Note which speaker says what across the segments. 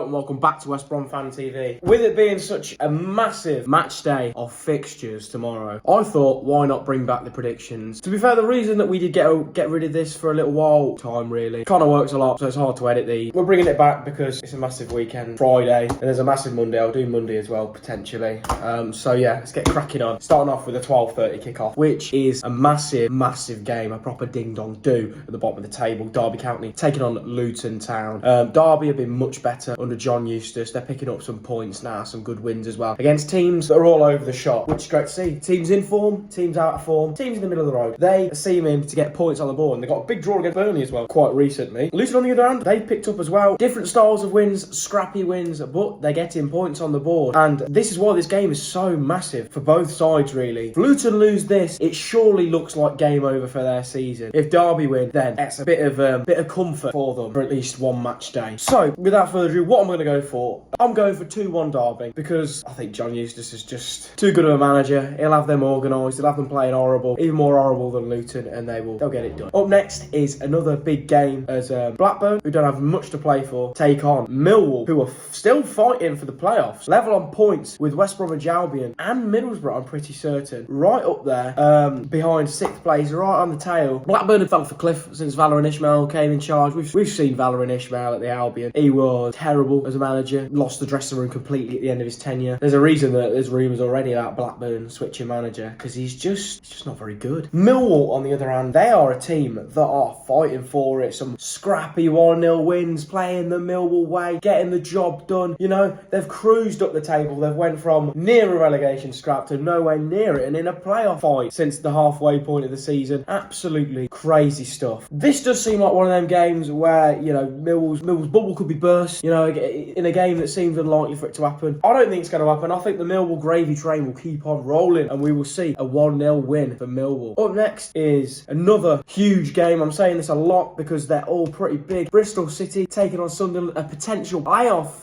Speaker 1: And welcome back to West Brom Fan TV. With it being such a massive match day of fixtures tomorrow, I thought, why not bring back the predictions? To be fair, the reason that we did get rid of this for a little while, really, kind of works a lot, so it's hard to edit these. We're bringing it back because it's a massive weekend, Friday, and there's a massive Monday. I'll do Monday as well, potentially. So yeah, let's get cracking on. Starting off with a 12:30 kickoff, which is a massive game, a proper ding-dong-do at the bottom of the table. Derby County taking on Luton Town. Derby have been much better under John Eustace. They're picking up some points now, some good wins as well, against teams that are all over the shop, which is great to see. Teams in form, teams out of form, teams in the middle of the road. They are seeming to get points on the board, and they got a big draw against Burnley as well quite recently. Luton, on the other hand, they've picked up as well. Different styles of wins, scrappy wins, but they're getting points on the board. And this is why this game is so massive for both sides, really. If Luton lose this, it surely looks like game over for their season. If Derby win, then it's a bit of comfort for them for at least one match day. So, without further ado, what I'm going to go for? I'm going for 2-1 Derby, because I think John Eustace is just too good of a manager. He'll have them organised, he'll have them playing horrible, even more horrible than Luton, and they'll get it done. Up next is another big game as Blackburn, who don't have much to play for, take on Millwall, who are still fighting for the playoffs. Level on points with West Bromwich Albion and Middlesbrough, I'm pretty certain. Right up there, behind 6th place, right on the tail. Blackburn have fell off a cliff since Valérien Ismaël came in charge. We've seen Valérien Ismaël at the Albion. He was terrible as a manager, lost the dressing room completely at the end of his tenure. There's a reason that there's rumours already about Blackburn switching manager, because he's just not very good. Millwall, on the other hand, they are a team that are fighting for it. Some scrappy 1-0 wins, playing the Millwall way, getting the job done. You know, they've cruised up the table. They've went from near a relegation scrap to nowhere near it, and in a playoff fight since the halfway point of the season. Absolutely crazy stuff. This does seem like one of them games where, you know, Millwall's bubble could be burst, you know, in a game that seems unlikely for it to happen. I don't think it's going to happen. I think the Millwall gravy train will keep on rolling, and we will see a 1-0 win for Millwall. Up next is another huge game. I'm saying this a lot because they're all pretty big. Bristol City taking on Sunderland, a potential playoff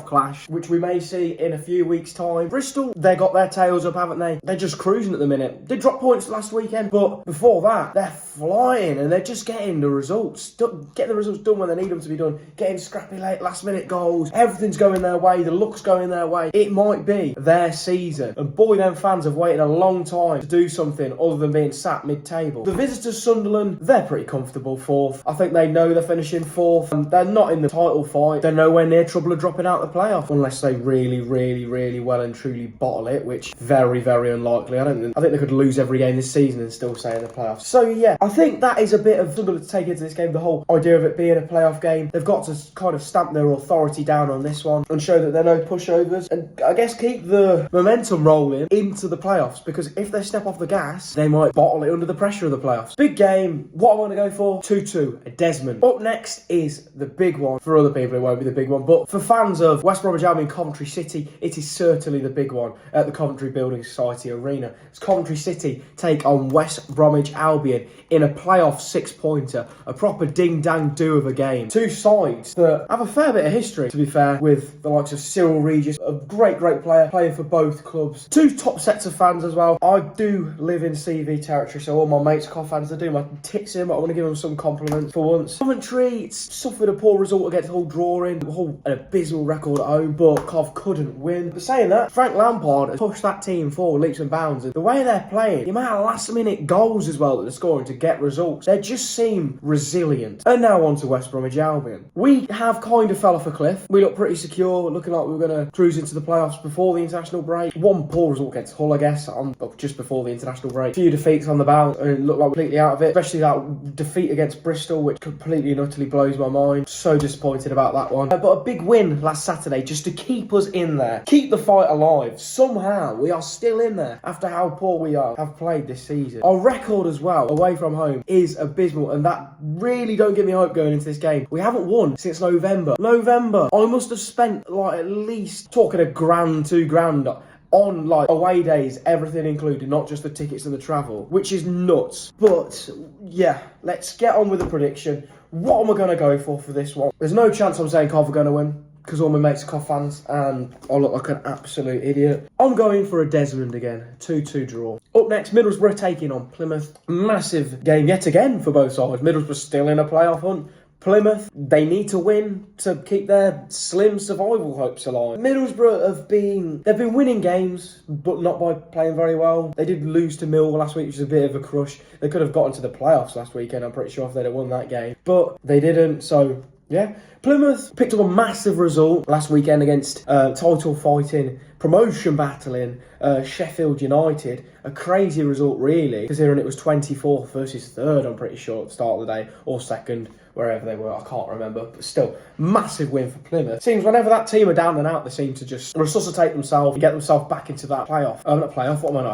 Speaker 1: clash, which we may see in a few weeks' time. Bristol, they got their tails up, haven't they? They're just cruising at the minute. They dropped points last weekend, but before that, they're flying, and they're just getting the results. Get the results done when they need them to be done. Getting scrappy late, last-minute goals. Everything's going their way. The luck's going their way. It might be their season. And boy, them fans have waited a long time to do something other than being sat mid-table. The visitors, Sunderland, they're pretty comfortable 4th. I think they know they're finishing 4th. And they're not in the title fight. They're nowhere near trouble of dropping out the playoff, unless they really well and truly bottle it, which very unlikely. I think they could lose every game this season and still stay in the playoffs. So yeah, I think that is a bit of something to take into this game. The whole idea of it being a playoff game, they've got to kind of stamp their authority down on this one and show that they're no pushovers, and I guess keep the momentum rolling into the playoffs, because if they step off the gas, they might bottle it under the pressure of the playoffs. Big game. What I want to go for? 2-2, a Desmond. Up next is the big one. For other people, it won't be the big one, but for fans of West Bromwich Albion, Coventry City, it is certainly the big one at the Coventry Building Society Arena. As Coventry City take on West Bromwich Albion in a playoff 6-pointer, a proper ding-dang-do of a game. Two sides that have a fair bit of history, to be fair, with the likes of Cyril Regis, a great player, playing for both clubs. Two top sets of fans as well. I do live in CV territory, so all my mates are Cov fans. They do my tits in, but I want to give them some compliments for once. Coventry, it's suffered a poor result against Hull, drawing, an abysmal record at home, but Cov couldn't win. But saying that, Frank Lampard has pushed that team forward leaps and bounds, and the way they're playing, the amount of last-minute goals as well that they're scoring to get results, they just seem resilient. And now on to West Bromwich Albion. We have kind of fell off a cliff. We look pretty secure, looking like we were going to cruise into the playoffs before the international break. One poor result against Hull, I guess, just before the international break. A few defeats on the bounce, and it looked like completely out of it, especially that defeat against Bristol, which completely and utterly blows my mind. So disappointed about that one. But a big win last Saturday just to keep us in there, keep the fight alive. Somehow we are still in there after how poor we have played this season. Our record as well away from home is abysmal, and that really don't give me hope going into this game. We haven't won since November. I must have spent like at least talking £1,000, £2,000 on like away days, everything included, not just the tickets and the travel, which is nuts. But yeah, let's get on with the prediction. What am I going to go for this one? There's no chance I'm saying Cov are going to win, because all my mates are Cov fans and I look like an absolute idiot. I'm going for a Desmond again, 2-2 draw. Up next, Middlesbrough taking on Plymouth. Massive game yet again for both sides. Middlesbrough still in a playoff hunt. Plymouth, they need to win to keep their slim survival hopes alive. Middlesbrough they've been winning games, but not by playing very well. They did lose to Millwall last week, which was a bit of a crush. They could have gotten to the playoffs last weekend, I'm pretty sure, if they'd have won that game. But they didn't, so yeah. Plymouth picked up a massive result last weekend against title fighting, promotion battling Sheffield United. A crazy result, really, considering it was 24th versus 3rd, I'm pretty sure, at the start of the day, or 2nd, wherever they were, I can't remember. But still, massive win for Plymouth. Seems whenever that team are down and out, they seem to just resuscitate themselves and get themselves back into that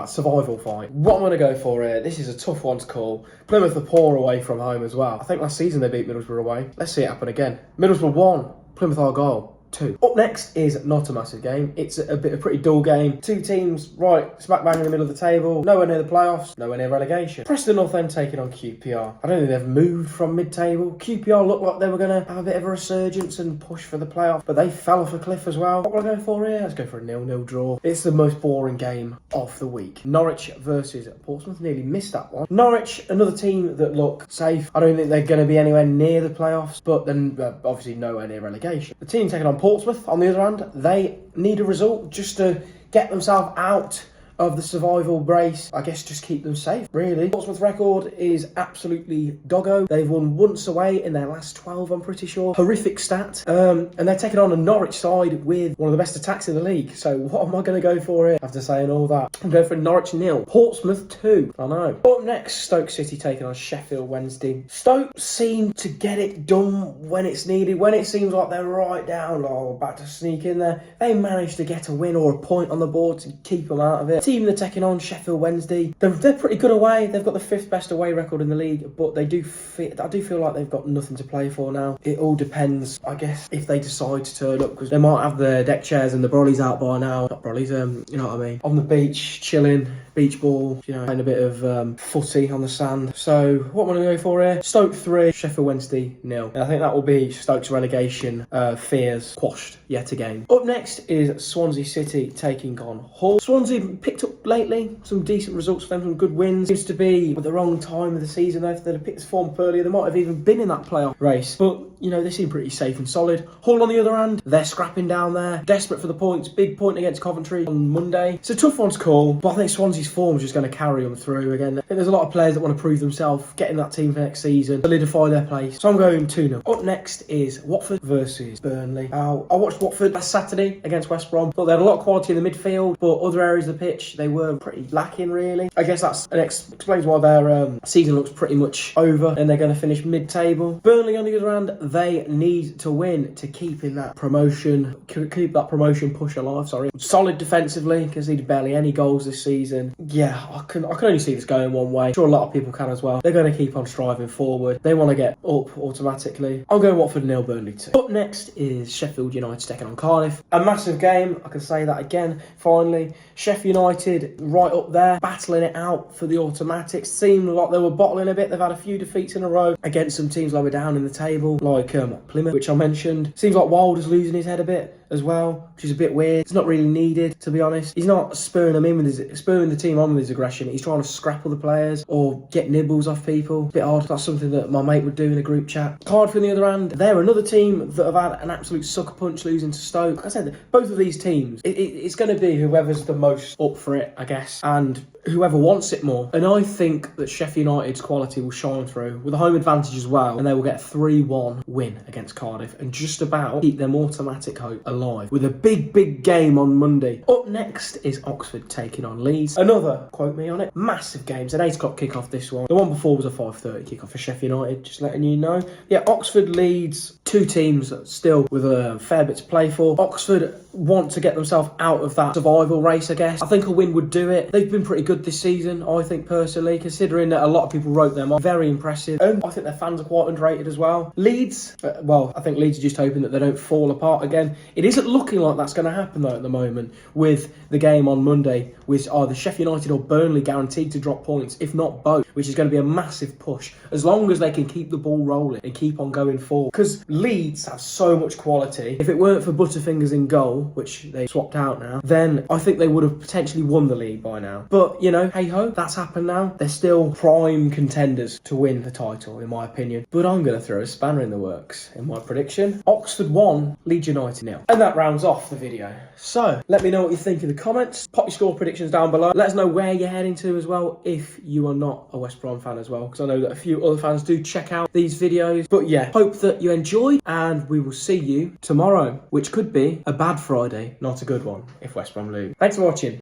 Speaker 1: survival fight. What I'm going to go for here, this is a tough one to call. Plymouth are poor away from home as well. I think last season they beat Middlesbrough away. Let's see it happen again. Middlesbrough 1, Plymouth our goal 2. Up next is not a massive game. It's a pretty dull game. Two teams right smack bang in the middle of the table. Nowhere near the playoffs. Nowhere near relegation. Preston North End taking on QPR. I don't think they've moved from mid-table. QPR looked like they were going to have a bit of a resurgence and push for the playoff, but they fell off a cliff as well. What will I go for here? Let's go for a 0-0 draw. It's the most boring game of the week. Norwich versus Portsmouth. Nearly missed that one. Norwich, another team that look safe. I don't think they're going to be anywhere near the playoffs, but then obviously nowhere near relegation. The team taking on Portsmouth, on the other hand, they need a result just to get themselves out of the survival brace. I guess just keep them safe, really. Portsmouth's record is absolutely doggo. They've won once away in their last 12, I'm pretty sure. Horrific stat. And they're taking on a Norwich side with one of the best attacks in the league. So what am I going to go for here after saying all that? I'm going for Norwich 0, Portsmouth 2. I know. Up next, Stoke City taking on Sheffield Wednesday. Stoke seem to get it done when it's needed. When it seems like they're right down, about to sneak in there, they manage to get a win or a point on the board to keep them out of it. Team they're taking on, Sheffield Wednesday, they're pretty good away. They've got the 5th best away record in the league, but I do feel like they've got nothing to play for now. It all depends, I guess, if they decide to turn up, because they might have the deck chairs and the brollies out by now. Not brollies, you know what I mean. On the beach, chilling, beach ball, playing a bit of footy on the sand. So what am I going to go for here? Stoke 3, Sheffield Wednesday 0. And I think that will be Stoke's relegation fears quashed yet again. Up next is Swansea City taking on Hull. Swansea picked up lately some decent results for them, some good wins. Seems to be at the wrong time of the season. If they'd have picked this form up earlier, they might have even been in that playoff race. But they seem pretty safe and solid. Hull, on the other hand, they're scrapping down there, desperate for the points. Big point against Coventry on Monday. It's a tough one to call, but I think Swansea's form is just going to carry them through again. I think there's a lot of players that want to prove themselves, get in that team for next season, solidify their place. So I'm going 2-0. Up next is Watford versus Burnley. I watched Watford last Saturday against West Brom. Thought they had a lot of quality in the midfield, but other areas of the pitch, they were pretty lacking, really. I guess that's explains why their season looks pretty much over and they're going to finish mid-table. Burnley, on the other hand, they need to win to keep in that promotion, keep that promotion push alive. Solid defensively, conceded barely any goals this season. Yeah, I can only see this going one way. I'm sure a lot of people can as well. They're going to keep on striving forward. They want to get up automatically. I'm going Watford 0, Burnley 2. Up next is Sheffield United taking on Cardiff. A massive game. I can say that again. Finally, Sheffield United right up there, battling it out for the automatics. Seemed like they were bottling a bit. They've had a few defeats in a row against some teams lower down in the table, like Plymouth, which I mentioned. Seems like Wilder's losing his head a bit as well, which is a bit weird. It's not really needed, to be honest. He's not spurring the team on with his aggression. He's trying to scrapple the players or get nibbles off people. A bit odd. That's something that my mate would do in a group chat. Cardiff, on the other hand, they're another team that have had an absolute sucker punch losing to Stoke. Like I said, both of these teams, it's going to be whoever's the most up for it, I guess, and whoever wants it more. And I think that Sheffield United's quality will shine through with a home advantage as well, and they will get a 3-1 win against Cardiff and just about keep them automatic hope alive with a big game on Monday. Up next is Oxford taking on Leeds. Another, quote me on it, massive game. It's an 8 o'clock kickoff, this one. The one before was a 5:30 kickoff for Sheffield United, just letting you know. Yeah, Oxford, Leeds, two teams still with a fair bit to play for. Oxford want to get themselves out of that survival race, I guess. I think a win would do it. They've been pretty good this season, I think, personally, considering that a lot of people wrote them off. Very impressive. And I think their fans are quite underrated as well. Leeds, I think Leeds are just hoping that they don't fall apart again. It isn't looking like that's going to happen, though, at the moment, with the game on Monday, with either Sheffield United or Burnley guaranteed to drop points, if not both. which is going to be a massive push as long as they can keep the ball rolling and keep on going forward. Because Leeds have so much quality. If it weren't for Butterfingers in goal, which they swapped out now, then I think they would have potentially won the league by now. But, you know, hey-ho, that's happened now. They're still prime contenders to win the title, in my opinion. But I'm going to throw a spanner in the works in my prediction. Oxford 1, Leeds United 0. And that rounds off the video. So, let me know what you think in the comments. Pop your score predictions down below. Let us know where you're heading to as well, if you are not a West Brom fan as well, because I know that a few other fans do check out these videos. But yeah, hope that you enjoy, and we will see you tomorrow, which could be a bad Friday, not a good one, if West Brom lose. Thanks for watching.